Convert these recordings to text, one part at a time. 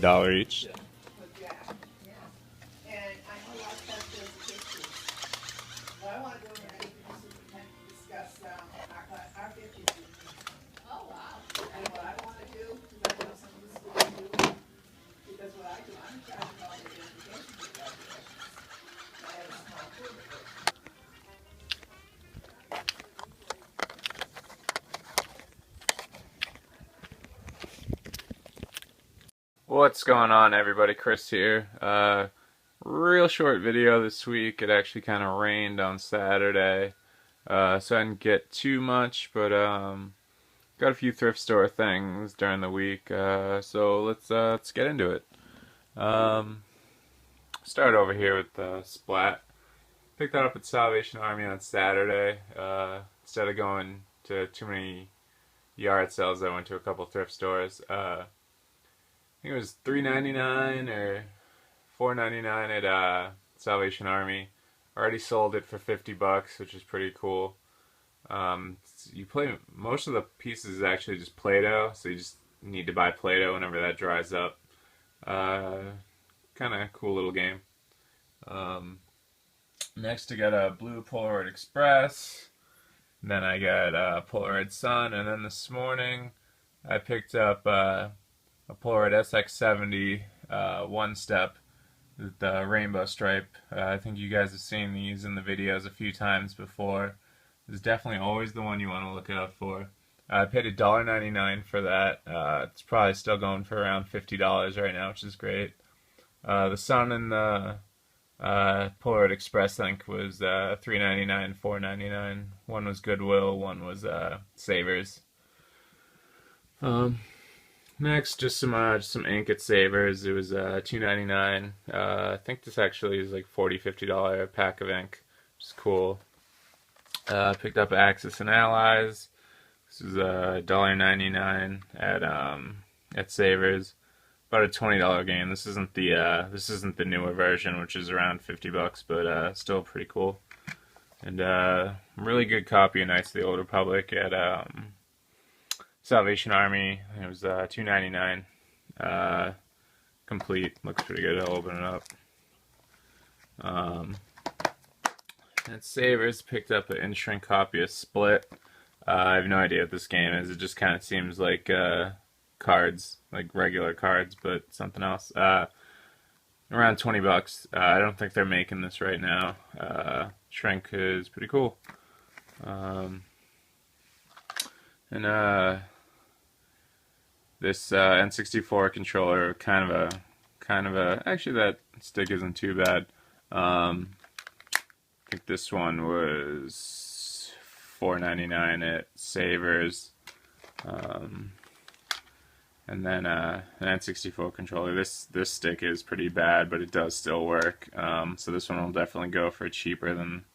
$1 each. What's going on, everybody? Chris here. Real short video this week. It actually kind of rained on Saturday, so I didn't get too much, but got a few thrift store things during the week. So let's get into it. Start over here with SPLAT. Picked that up at Salvation Army on Saturday. Instead of going to too many yard sales, I went to a couple thrift stores. I think it was $3.99 or $4.99 at Salvation Army. Already sold it for $50, which is pretty cool. You play most of the pieces is actually just Play-Doh, so you just need to buy Play-Doh whenever that dries up. Kind of cool little game. Next, I got a blue Polaroid Express. Then I got a Polaroid Sun, and then this morning I picked up a Polaroid SX70 one-step with the rainbow stripe. I think you guys have seen these in the videos a few times before. This is definitely always the one you want to look out for. I paid $1.99 for that. It's probably still going for around $50 right now, which is great. The Sun and the Polaroid Express, I think, was $3.99, $4.99. One was Goodwill, one was Savers. Next, just some ink at Savers. It was $2.99. I think this actually is like $40–50 pack of ink, which is cool. Picked up Axis and Allies. This is $1.99 at Savers. About a $20 game. This isn't the newer version, which is around $50, but still pretty cool. And really good copy of Knights of the Old Republic at Salvation Army. It was $2.99. Complete. Looks pretty good. I'll open it up. At Savers, picked up an in-shrink copy of Split. I have no idea what this game is. It just kind of seems like cards, like regular cards, but something else. Around $20. I don't think they're making this right now. Shrink is pretty cool. This N64 controller, kind of a. Actually, that stick isn't too bad. I think this one was $4.99 at Savers. And then an N64 controller. This stick is pretty bad, but it does still work. So this one will definitely go for cheaper than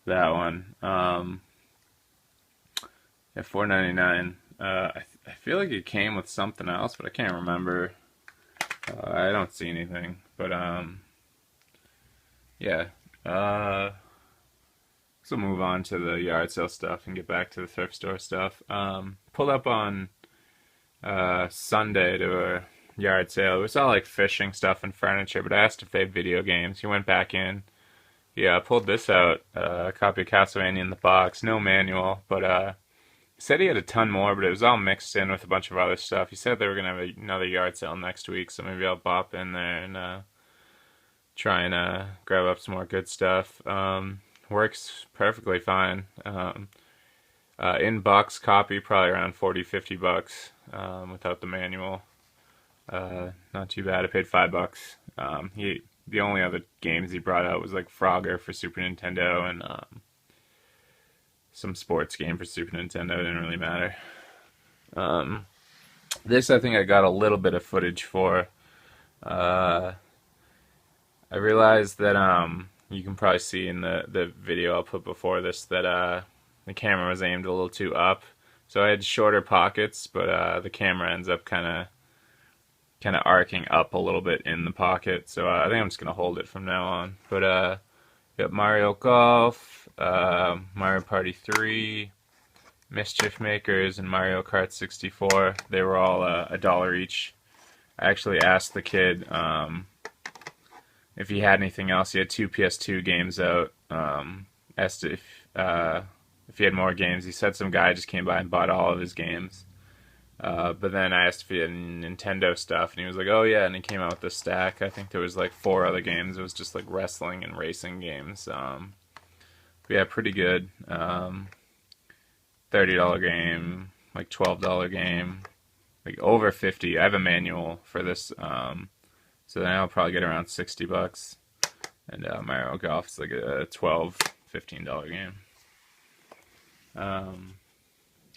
that one. At $4.99. I feel like it came with something else, but I can't remember. I don't see anything, but yeah. So move on to the yard sale stuff and get back to the thrift store stuff. Pulled up on Sunday to a yard sale. It was all like fishing stuff and furniture, but I asked if they had video games. He went back in. Yeah, I pulled this out, a copy of Castlevania in the box, no manual, but he said he had a ton more, but it was all mixed in with a bunch of other stuff. He said they were going to have another yard sale next week, so maybe I'll bop in there and try and grab up some more good stuff. Works perfectly fine. In box copy, probably around $40–50 without the manual. Not too bad. I paid $5. The only other games he brought out was like Frogger for Super Nintendo and some sports game for Super Nintendo. It didn't really matter. This I think I got a little bit of footage for. I realized that you can probably see in the video I'll put before this that the camera was aimed a little too up. So I had shorter pockets, but the camera ends up kind of arcing up a little bit in the pocket. So I think I'm just gonna hold it from now on. But got Mario Golf, Mario Party 3, Mischief Makers, and Mario Kart 64. They were all $1 each I actually asked the kid if he had anything else. He had 2 PS2 games out. Asked if he had more games. He said some guy just came by and bought all of his games. But then I asked if he had Nintendo stuff, and he was like, "Oh yeah," and he came out with a stack. I think there was like 4 other games. It was just like wrestling and racing games. But yeah, pretty good. $30 game, like $12 game, like over 50. I have a manual for this, so then I'll probably get around $60. And Mario Golf is like a $12, $15 game.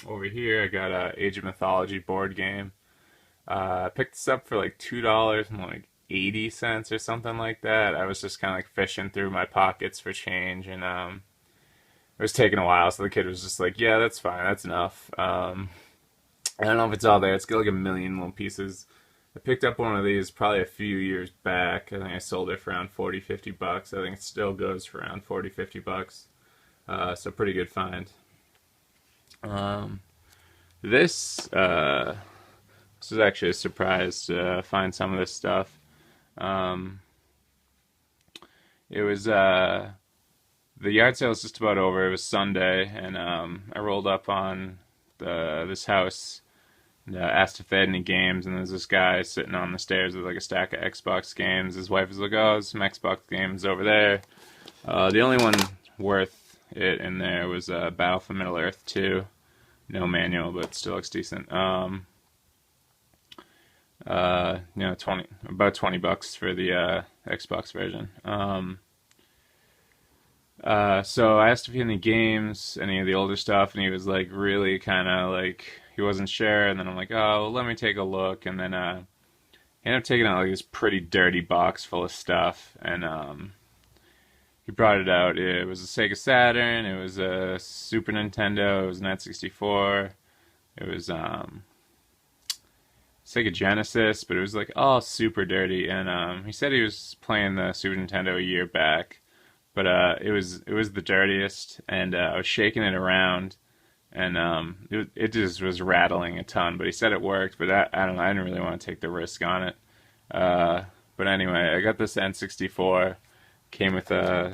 Over here, I got a Age of Mythology board game. I picked this up for like $2 and like 80 cents or something like that. I was just kind of like fishing through my pockets for change, and it was taking a while, so the kid was just like, "Yeah, that's fine, that's enough." I don't know if it's all there. It's got like a million little pieces. I picked up one of these probably a few years back. I think I sold it for around 40, 50 bucks. I think it still goes for around 40, 50 bucks. So pretty good find. This was actually a surprise to find some of this stuff. It was the yard sale was just about over. It was Sunday, and I rolled up on this house and asked if they had any games, and there's this guy sitting on the stairs with like a stack of Xbox games. His wife was like, "Oh, there's some Xbox games over there." The only one worth it in there was Battle for Middle-earth 2. No manual, but still looks decent. You know, about 20 bucks for the Xbox version. So I asked if he had any games, any of the older stuff, and he was like really kind of like he wasn't sure. And then I'm like, "Oh, well, let me take a look." And then he ended up taking out like this pretty dirty box full of stuff, and he brought it out. It was a Sega Saturn, it was a Super Nintendo, it was an N64, it was Sega Genesis, but it was like all super dirty. And he said he was playing the Super Nintendo a year back, but it was the dirtiest, and I was shaking it around, and it just was rattling a ton. But he said it worked, but I don't know, I didn't really want to take the risk on it. But anyway, I got this N64. Came with a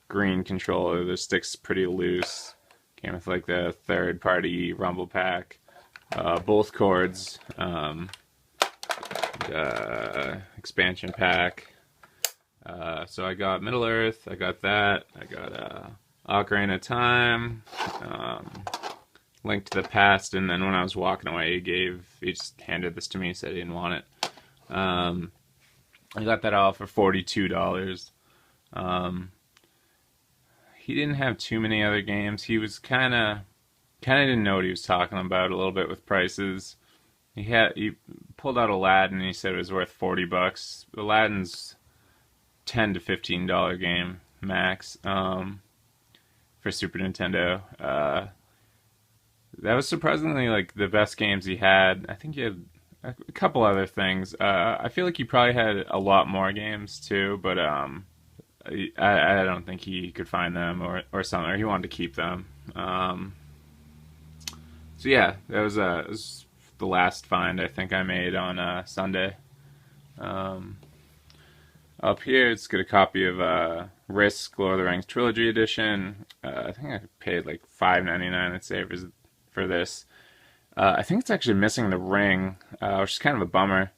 green controller. The stick's pretty loose. Came with like the third-party rumble pack, both cords, expansion pack. So I got Middle-earth. I got that. I got Ocarina of Time, Link to the Past, and then when I was walking away, he just handed this to me. He said he didn't want it. I got that all for $42. He didn't have too many other games. He was kind of didn't know what he was talking about a little bit with prices. He pulled out Aladdin, and he said it was worth 40 bucks. Aladdin's $10 to $15 game max for Super Nintendo. That was surprisingly like the best games he had. I think he had a couple other things. I feel like he probably had a lot more games too, but I don't think he could find them or something, or he wanted to keep them. So yeah, that was the last find I think I made on Sunday. Up here, it's got a copy of Risk Lord of the Rings Trilogy Edition. I think I paid like $5.99 at Savers for this. I think it's actually missing the ring, which is kind of a bummer.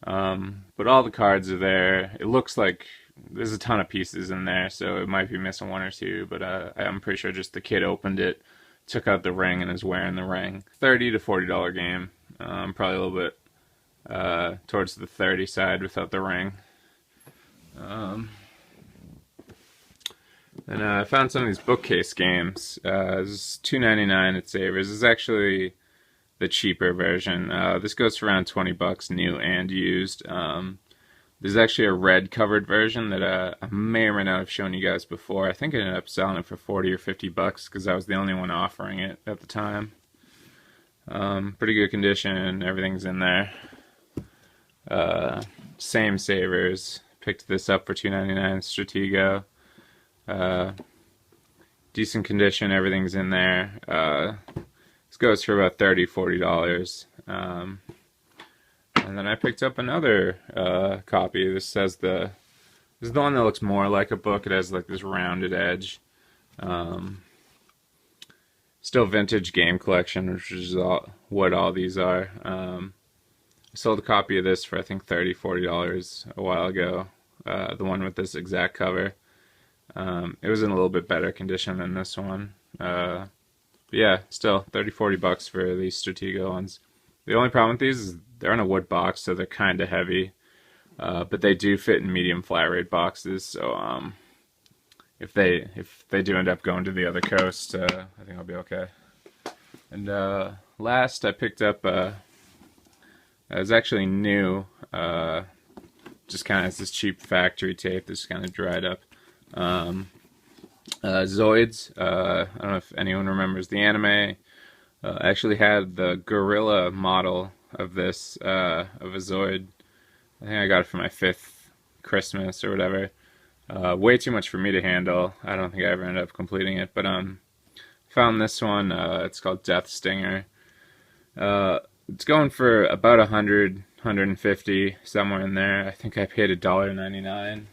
But all the cards are there. It looks like there's a ton of pieces in there, so it might be missing one or two, but I'm pretty sure just the kid opened it, took out the ring, and is wearing the ring. $30 to $40 game. Probably a little bit towards the 30 side without the ring. And I found some of these bookcase games. This is $2.99 at Savers. This is actually the cheaper version. This goes for around 20 bucks new and used. There's actually a red covered version that I may or may not have shown you guys before. I think I ended up selling it for 40 or 50 bucks because I was the only one offering it at the time. Pretty good condition. Everything's in there. Same Savers. Picked this up for $2.99. Stratego. Decent condition. Everything's in there. This goes for about $30, $40. And then I picked up another copy. This is the one that looks more like a book. It has like this rounded edge. Still vintage game collection, which is what all these are. I sold a copy of this for I think $30-40 a while ago. The one with this exact cover. It was in a little bit better condition than this one. But yeah, still $30-40 for these Stratego ones. The only problem with these is they're in a wood box, so they're kind of heavy. But they do fit in medium flat rate boxes, so if they do end up going to the other coast, I think I'll be okay. And last, I picked up it was actually new, just kind of has this cheap factory tape that's kind of dried up. Zoids. I don't know if anyone remembers the anime. Actually had the gorilla model of this of a Zoid. I think I got it for my 5th Christmas or whatever. Way too much for me to handle. I don't think I ever ended up completing it, but found this one. It's called Death Stinger. It's going for about 100, 150, somewhere in there. I think I paid $1.99.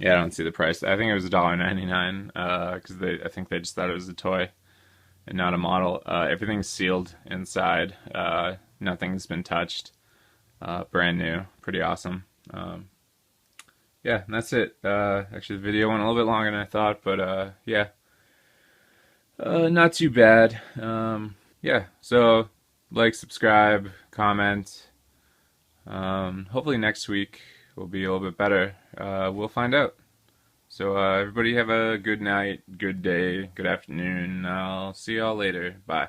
Yeah, I don't see the price. I think it was $1.99 because I think they just thought it was a toy and not a model. Everything's sealed inside. Nothing's been touched. Brand new. Pretty awesome. Yeah, and that's it. Actually, the video went a little bit longer than I thought, but yeah. Not too bad. Yeah, so like, subscribe, comment. Hopefully next week will be a little bit better. We'll find out. So everybody have a good night, good day, good afternoon. I'll see y'all later. Bye.